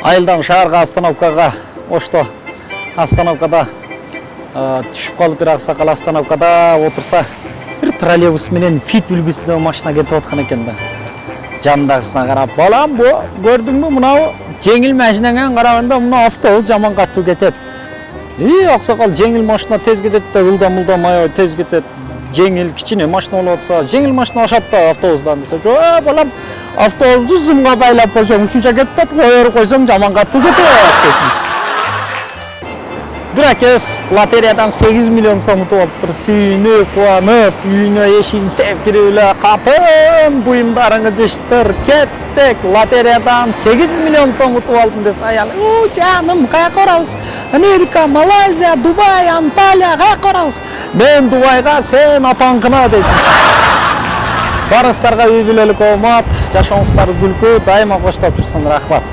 Айылдан шаарга остановкага ошто остановкада түшүп калып, бир аксакал остановкада отурса, бир троллейбус менен фит үлгүсүндөгү машина кетип аткан экен да. Жандагысына карап, балам, бу көрдүңбү, мынау жеңил машинаңан караганда мына автобус жаман катуу кетет. Аксакал, жеңил машина тез кетет да, ылдам аябай тез кетет. Жеңил кичине машина болуп атса, жеңил машина ашат да автобустан десе, балам, автобусту зымга байлап койсоң, ушунча кетет, коёр койсоң жаман катуу кетет. Бир акебиз лотереядан 8 миллион сом утуп алыптыр. Сүйүнүп, кубанып, үйүнө эшигин теп кирип эле, катын буюмдарыңы жыштыр, кеттик, лотереядан 8 миллион сом утуп алдым десе, аял, жаным, каяка барабыз? Америка, Малайзия, Дубай, Анталия, каяка барабыз? Мен Дубайга, сен апаңкына дейт. Барыңыздарга үй бүлөлүк оомат, жашооңуздар күлкү, дайыма коштоп жүрсүн, рахмат.